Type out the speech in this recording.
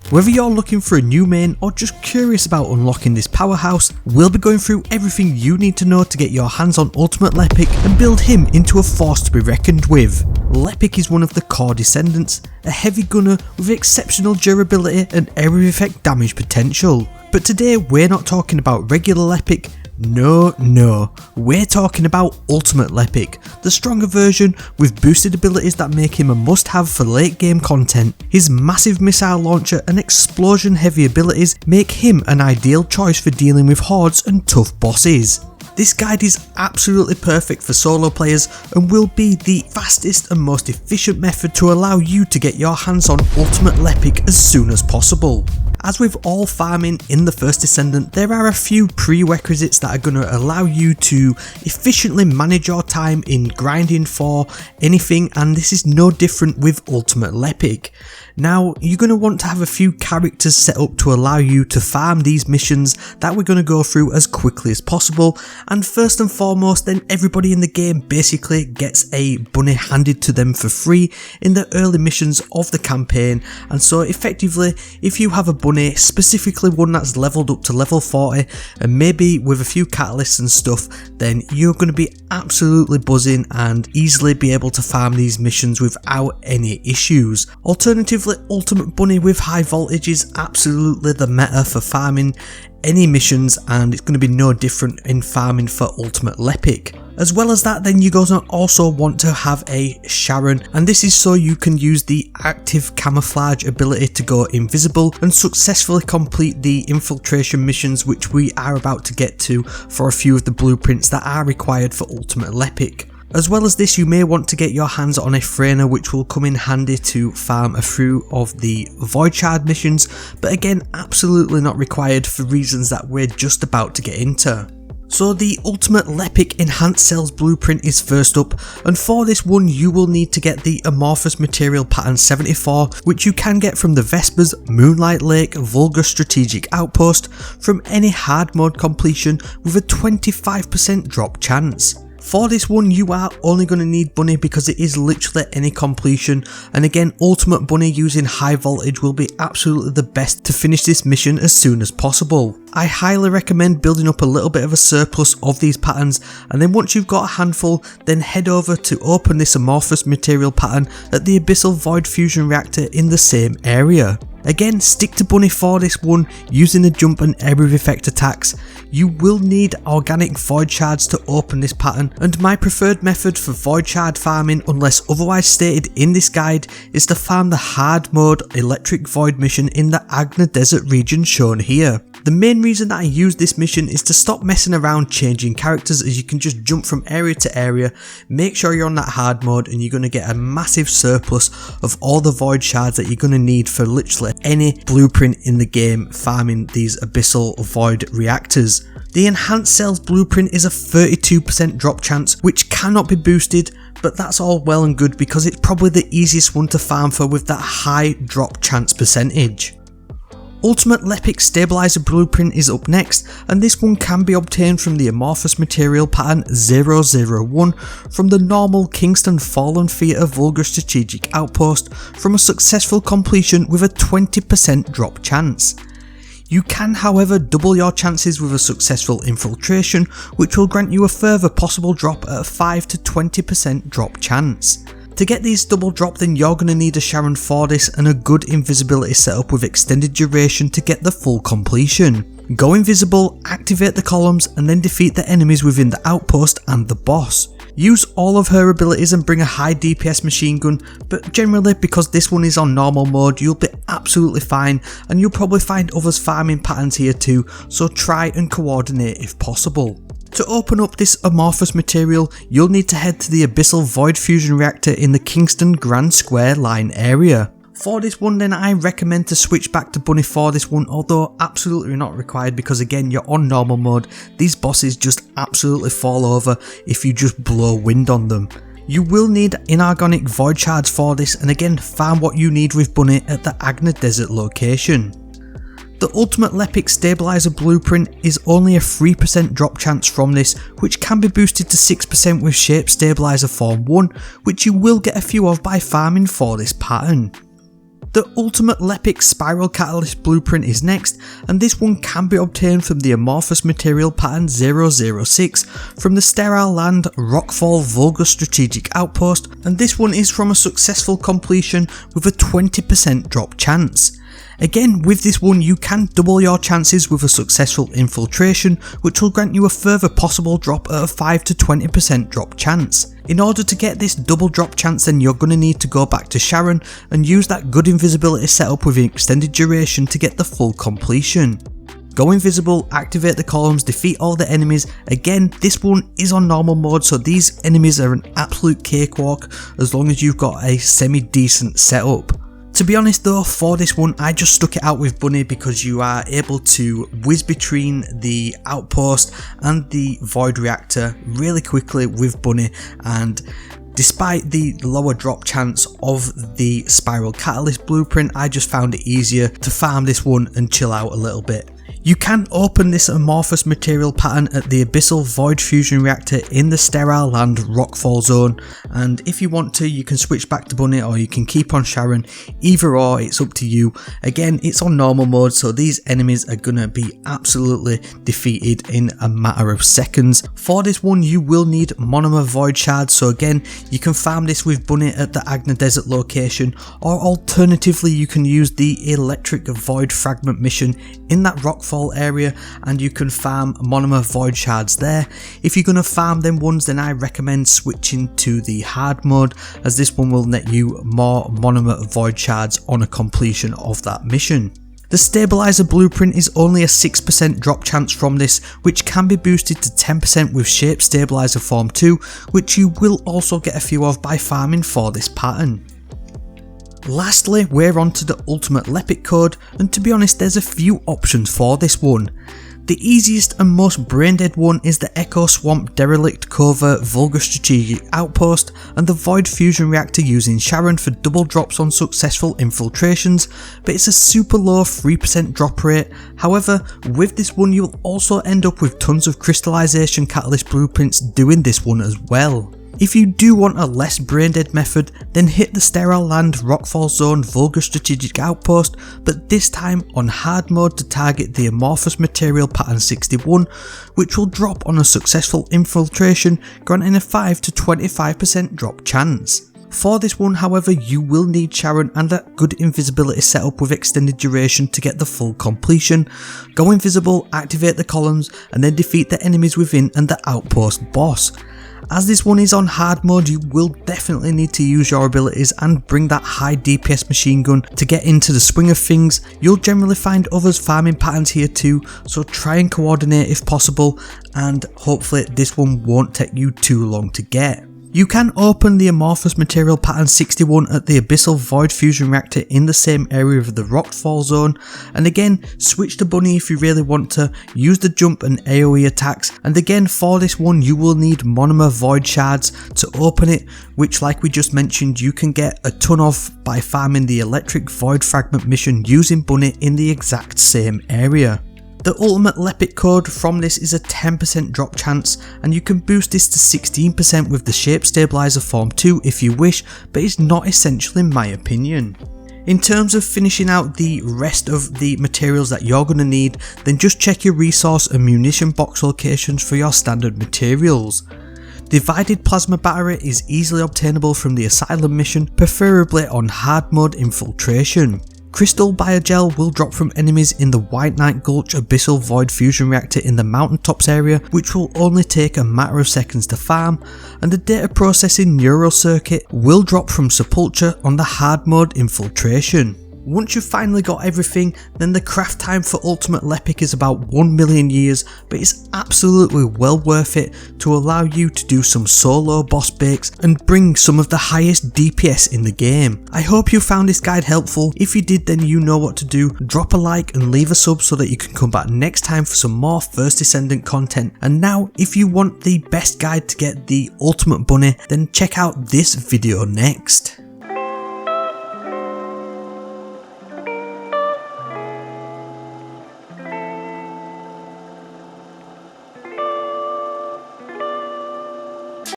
Whether you're looking for a new main or just curious about unlocking this powerhouse, we'll be going through everything you need to know to get your hands on Ultimate Lepic and build him into a force to be reckoned with. Lepic is one of the core Descendants, a heavy gunner with exceptional durability and area effect damage potential. But today we're not talking about regular Lepic. No, we're talking about Ultimate Lepic, the stronger version with boosted abilities that make him a must-have for late game content. His massive missile launcher and explosion heavy abilities make him an ideal choice for dealing with hordes and tough bosses. This guide is absolutely perfect for solo players and will be the fastest and most efficient method to allow you to get your hands on Ultimate Lepic as soon as possible. As with all farming in the first Descendant, there are a few prerequisites that are going to allow you to efficiently manage your time in grinding for anything, and this is no different with Ultimate Lepic. Now, you're going to want to have a few characters set up to allow you to farm these missions that we're going to go through as quickly as possible, and first and foremost then everybody in the game basically gets a bunny handed to them for free in the early missions of the campaign. And so effectively, if you have a bunny, specifically one that's leveled up to level 40 and maybe with a few catalysts and stuff, then you're going to be absolutely buzzing and easily be able to farm these missions without any issues. Alternatively, Ultimate Bunny with high voltage is absolutely the meta for farming any missions, and it's going to be no different in farming for Ultimate Lepic. As well as that, then you're going to also want to have a Sharon, and this is so you can use the active camouflage ability to go invisible and successfully complete the infiltration missions, which we are about to get to for a few of the blueprints that are required for Ultimate Lepic. As well as this, you may want to get your hands on a Frainer, which will come in handy to farm a few of the Void Shard missions, but again absolutely not required for reasons that we're just about to get into. So the Ultimate Lepic Enhanced Cells blueprint is first up, and for this one you will need to get the Amorphous material pattern 74, which you can get from the Vespers, Moonlight Lake, Vulgar Strategic Outpost from any hard mode completion with a 25% drop chance. For this one you are only going to need Bunny because it is literally any completion, and again Ultimate Bunny using high voltage will be absolutely the best to finish this mission as soon as possible. I highly recommend building up a little bit of a surplus of these patterns, and then once you've got a handful, then head over to open this Amorphous material pattern at the Abyssal Void Fusion Reactor in the same area. Again, stick to Bunny for this one using the jump and area effect attacks. You will need organic void shards to open this pattern, and my preferred method for void shard farming, unless otherwise stated in this guide, is to farm the hard mode electric void mission in the Agna Desert region shown here. The main reason that I use this mission is to stop messing around changing characters, as you can just jump from area to area. Make sure you're on that hard mode and you're going to get a massive surplus of all the void shards that you're going to need for literally any blueprint in the game farming these abyssal void reactors. The Enhanced Cells blueprint is a 32% drop chance which cannot be boosted, but that's all well and good because it's probably the easiest one to farm for with that high drop chance percentage. Ultimate Lepic Stabiliser blueprint is up next, and this one can be obtained from the Amorphous material pattern 001 from the normal Kingston Fallen Theatre Vulgar Strategic Outpost from a successful completion with a 20% drop chance. You can however double your chances with a successful infiltration, which will grant you a further possible drop at a 5 to 20% drop chance. To get these double drop, then you're going to need a Sharon for this and a good invisibility setup with extended duration to get the full completion. Go invisible, activate the columns, and then defeat the enemies within the outpost and the boss. Use all of her abilities and bring a high DPS machine gun, but generally because this one is on normal mode you'll be absolutely fine, and you'll probably find others farming patterns here too, so try and coordinate if possible. To open up this Amorphous material, you'll need to head to the Abyssal Void Fusion Reactor in the Kingston Grand Square line area. For this one then I recommend to switch back to Bunny for this one, although absolutely not required because again you're on normal mode. These bosses just absolutely fall over if you just blow wind on them. You will need inorganic void shards for this, and again farm what you need with Bunny at the Agna Desert location. The Ultimate Lepic Stabiliser blueprint is only a 3% drop chance from this, which can be boosted to 6% with Shape Stabiliser Form 1, which you will get a few of by farming for this pattern. The Ultimate Lepic Spiral Catalyst Blueprint is next, and this one can be obtained from the Amorphous material pattern 006 from the Sterile Land Rockfall Vulgar Strategic Outpost, and this one is from a successful completion with a 20% drop chance. Again, with this one you can double your chances with a successful infiltration, which will grant you a further possible drop at a 5 to 20% drop chance. In order to get this double drop chance, then you're going to need to go back to Sharon and use that good invisibility setup with an extended duration to get the full completion. Go invisible, activate the columns, defeat all the enemies. Again, this one is on normal mode, so these enemies are an absolute cakewalk as long as you've got a semi-decent setup. To be honest though, for this one I just stuck it out with Bunny because you are able to whiz between the outpost and the void reactor really quickly with Bunny, and despite the lower drop chance of the Spiral Catalyst Blueprint, I just found it easier to farm this one and chill out a little bit. You can open this Amorphous material pattern at the Abyssal Void Fusion Reactor in the Sterile Land Rockfall Zone, and if you want to you can switch back to Bunny or you can keep on Sharon, either or, it's up to you. Again, it's on normal mode, so these enemies are gonna be absolutely defeated in a matter of seconds. For this one you will need Monomer Void Shards, so again you can farm this with Bunny at the Agna Desert location, or alternatively you can use the Electric Void Fragment mission in that Rockfall area and you can farm Monomer Void Shards there. If you're going to farm them ones, then I recommend switching to the hard mode, as this one will net you more Monomer Void Shards on a completion of that mission. The Stabiliser Blueprint is only a 6% drop chance from this, which can be boosted to 10% with Shape Stabiliser Form 2, which you will also get a few of by farming for this pattern. Lastly, we're on to the Ultimate Lepic code, and to be honest there's a few options for this one. The easiest and most brain-dead one is the Echo Swamp Derelict Covert Vulgar Strategic Outpost and the Void Fusion Reactor using Sharon for double drops on successful infiltrations, but it's a super low 3% drop rate. However, with this one you'll also end up with tons of Crystallization Catalyst Blueprints doing this one as well. If you do want a less brain-dead method, then hit the Sterile Land Rockfall Zone Vulgar Strategic Outpost, but this time on hard mode to target the Amorphous material pattern 61, which will drop on a successful infiltration, granting a 5 to 25% drop chance. For this one however you will need Sharon and a good invisibility setup with extended duration to get the full completion. Go invisible, activate the columns and then defeat the enemies within and the outpost boss. As this one is on hard mode, you will definitely need to use your abilities and bring that high DPS machine gun to get into the swing of things. You'll generally find others farming patterns here too, so try and coordinate if possible, and hopefully this one won't take you too long to get. You can open the Amorphous material pattern 61 at the Abyssal Void Fusion Reactor in the same area of the Rockfall Zone, and again switch to Bunny if you really want to, use the jump and AoE attacks, and again for this one you will need Monomer Void Shards to open it, which like we just mentioned you can get a ton of by farming the Electric Void Fragment mission using Bunny in the exact same area. The Ultimate Lepic code from this is a 10% drop chance, and you can boost this to 16% with the Shape Stabiliser Form 2 if you wish, but it's not essential in my opinion. In terms of finishing out the rest of the materials that you're going to need, then just check your resource and munition box locations for your standard materials. Divided Plasma Battery is easily obtainable from the Asylum mission, preferably on hard mode infiltration. Crystal Biogel will drop from enemies in the White Knight Gulch Abyssal Void Fusion Reactor in the mountaintops area, which will only take a matter of seconds to farm, and the Data Processing Neural Circuit will drop from Sepulture on the hard mode infiltration. Once you've finally got everything, then the craft time for Ultimate Lepic is about 1 million years, but it's absolutely well worth it to allow you to do some solo boss bakes and bring some of the highest DPS in the game. I hope you found this guide helpful. If you did, then you know what to do. Drop a like and leave a sub so that you can come back next time for some more First Descendant content. And now, if you want the best guide to get the Ultimate Bunny, then check out this video next.